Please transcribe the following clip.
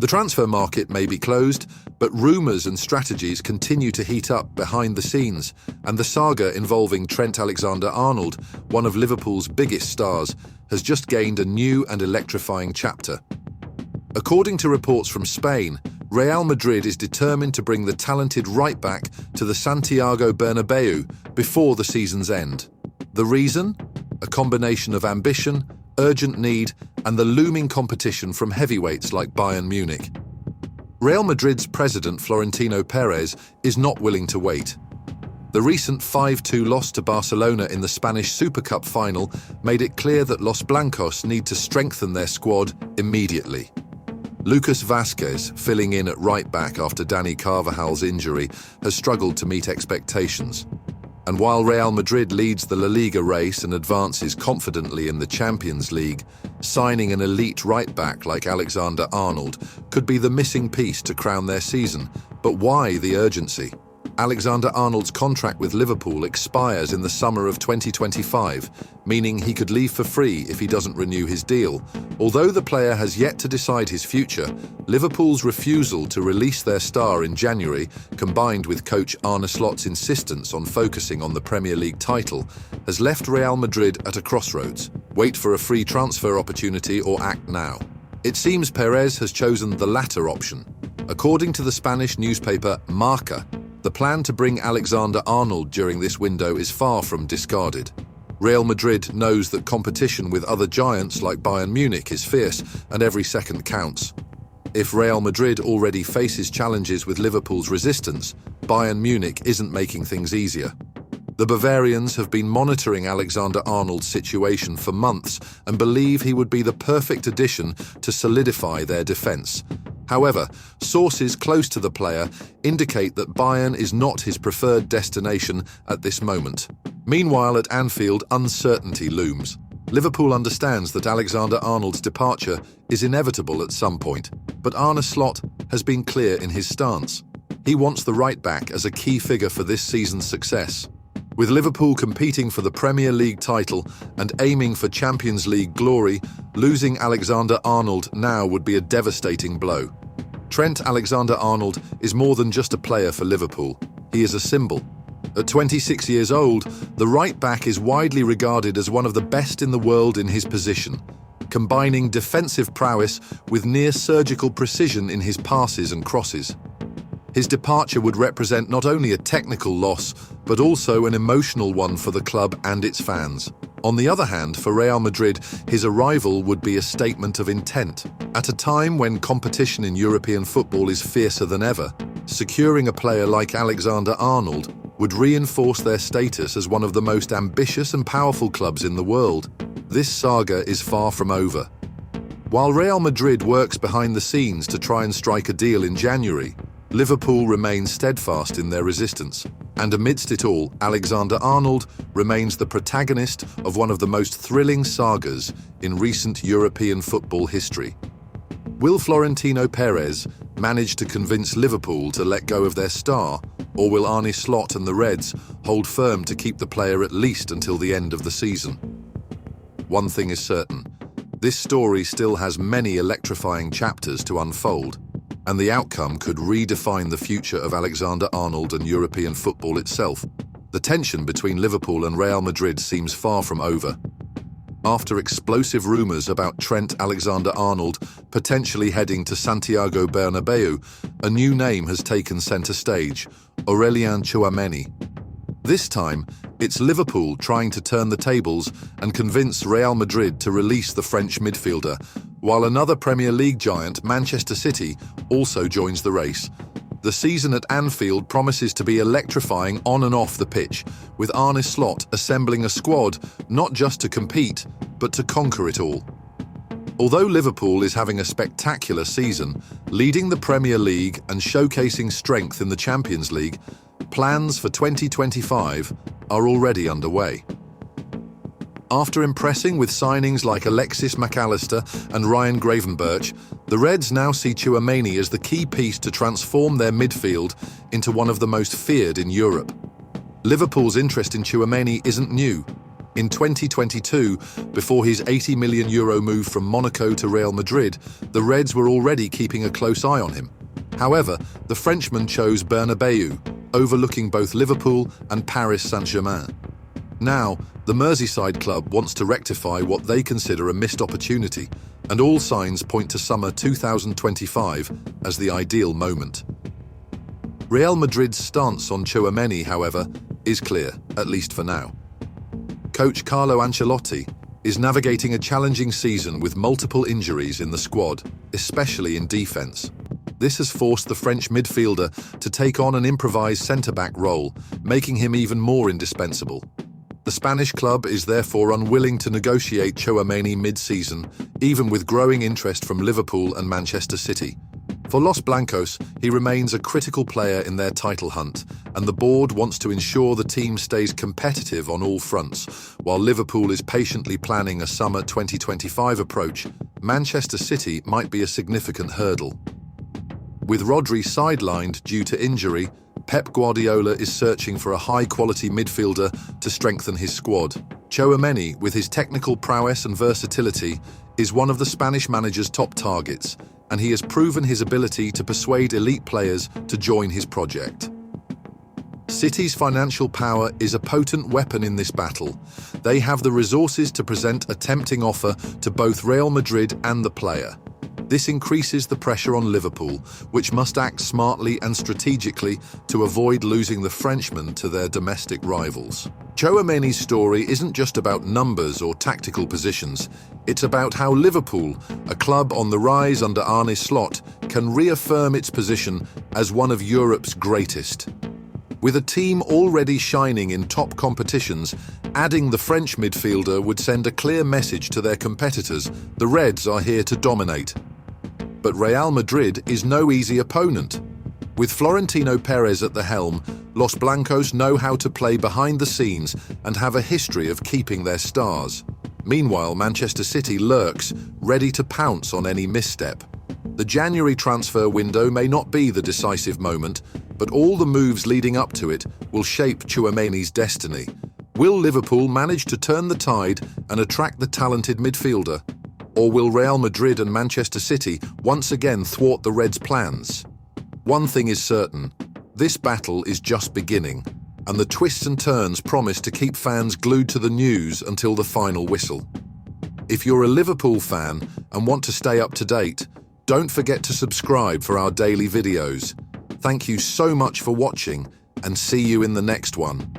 The transfer market may be closed, but rumours and strategies continue to heat up behind the scenes, and the saga involving Trent Alexander-Arnold, one of Liverpool's biggest stars, has just gained a new and electrifying chapter. According to reports from Spain, Real Madrid is determined to bring the talented right-back to the Santiago Bernabeu before the season's end. The reason? A combination of ambition, urgent need, and the looming competition from heavyweights like Bayern Munich. Real Madrid's president Florentino Perez is not willing to wait. The recent 5-2 loss to Barcelona in the Spanish Super Cup final made it clear that Los Blancos need to strengthen their squad immediately. Lucas Vázquez, filling in at right-back after Dani Carvajal's injury, has struggled to meet expectations. And while Real Madrid leads the La Liga race and advances confidently in the Champions League, signing an elite right-back like Alexander-Arnold could be the missing piece to crown their season. But why the urgency? Alexander-Arnold's contract with Liverpool expires in the summer of 2025, meaning he could leave for free if he doesn't renew his deal. Although the player has yet to decide his future, Liverpool's refusal to release their star in January, combined with coach Arne Slot's insistence on focusing on the Premier League title, has left Real Madrid at a crossroads. Wait for a free transfer opportunity or act now. It seems Perez has chosen the latter option. According to the Spanish newspaper Marca, the plan to bring Alexander-Arnold during this window is far from discarded. Real Madrid knows that competition with other giants like Bayern Munich is fierce and every second counts. If Real Madrid already faces challenges with Liverpool's resistance, Bayern Munich isn't making things easier. The Bavarians have been monitoring Alexander-Arnold's situation for months and believe he would be the perfect addition to solidify their defence. However, sources close to the player indicate that Bayern is not his preferred destination at this moment. Meanwhile, at Anfield, uncertainty looms. Liverpool understands that Alexander-Arnold's departure is inevitable at some point, but Arne Slot has been clear in his stance. He wants the right-back as a key figure for this season's success. With Liverpool competing for the Premier League title and aiming for Champions League glory, losing Alexander-Arnold now would be a devastating blow. Trent Alexander-Arnold is more than just a player for Liverpool. He is a symbol. At 26 years old, the right-back is widely regarded as one of the best in the world in his position, combining defensive prowess with near-surgical precision in his passes and crosses. His departure would represent not only a technical loss, but also an emotional one for the club and its fans. On the other hand, for Real Madrid, his arrival would be a statement of intent. At a time when competition in European football is fiercer than ever, securing a player like Alexander-Arnold would reinforce their status as one of the most ambitious and powerful clubs in the world. This saga is far from over. While Real Madrid works behind the scenes to try and strike a deal in January, Liverpool remains steadfast in their resistance. And amidst it all, Alexander-Arnold remains the protagonist of one of the most thrilling sagas in recent European football history. Will Florentino Perez manage to convince Liverpool to let go of their star, or will Arne Slot and the Reds hold firm to keep the player at least until the end of the season? One thing is certain, this story still has many electrifying chapters to unfold, and the outcome could redefine the future of Alexander-Arnold and European football itself. The tension between Liverpool and Real Madrid seems far from over. After explosive rumours about Trent Alexander-Arnold potentially heading to Santiago Bernabeu, a new name has taken centre stage: Aurélien Tchouaméni. This time, it's Liverpool trying to turn the tables and convince Real Madrid to release the French midfielder, while another Premier League giant, Manchester City, also joins the race. The season at Anfield promises to be electrifying on and off the pitch, with Arne Slot assembling a squad not just to compete, but to conquer it all. Although Liverpool is having a spectacular season, leading the Premier League and showcasing strength in the Champions League, plans for 2025 are already underway. After impressing with signings like Alexis Mac Allister and Ryan Gravenberch, the Reds now see Tchouaméni as the key piece to transform their midfield into one of the most feared in Europe. Liverpool's interest in Tchouaméni isn't new. In 2022, before his €80 million move from Monaco to Real Madrid, the Reds were already keeping a close eye on him. However, the Frenchman chose Bernabeu, overlooking both Liverpool and Paris Saint-Germain. Now, the Merseyside club wants to rectify what they consider a missed opportunity, and all signs point to summer 2025 as the ideal moment. Real Madrid's stance on Tchouaméni, however, is clear, at least for now. Coach Carlo Ancelotti is navigating a challenging season with multiple injuries in the squad, especially in defense. This has forced the French midfielder to take on an improvised centre-back role, making him even more indispensable. The Spanish club is therefore unwilling to negotiate Tchouaméni mid-season, even with growing interest from Liverpool and Manchester City. For Los Blancos, he remains a critical player in their title hunt, and the board wants to ensure the team stays competitive on all fronts. While Liverpool is patiently planning a summer 2025 approach, Manchester City might be a significant hurdle. With Rodri sidelined due to injury, Pep Guardiola is searching for a high-quality midfielder to strengthen his squad. Tchouaméni, with his technical prowess and versatility, is one of the Spanish manager's top targets, and he has proven his ability to persuade elite players to join his project. City's financial power is a potent weapon in this battle. They have the resources to present a tempting offer to both Real Madrid and the player. This increases the pressure on Liverpool, which must act smartly and strategically to avoid losing the Frenchman to their domestic rivals. Tchouaméni's story isn't just about numbers or tactical positions. It's about how Liverpool, a club on the rise under Arne Slot, can reaffirm its position as one of Europe's greatest. With a team already shining in top competitions, adding the French midfielder would send a clear message to their competitors: the Reds are here to dominate. But Real Madrid is no easy opponent. With Florentino Perez at the helm, Los Blancos know how to play behind the scenes and have a history of keeping their stars. Meanwhile, Manchester City lurks, ready to pounce on any misstep. The January transfer window may not be the decisive moment, but all the moves leading up to it will shape Tchouaméni's destiny. Will Liverpool manage to turn the tide and attract the talented midfielder? Or will Real Madrid and Manchester City once again thwart the Reds' plans? One thing is certain: this battle is just beginning, and the twists and turns promise to keep fans glued to the news until the final whistle. If you're a Liverpool fan and want to stay up to date, don't forget to subscribe for our daily videos. Thank you so much for watching, and see you in the next one.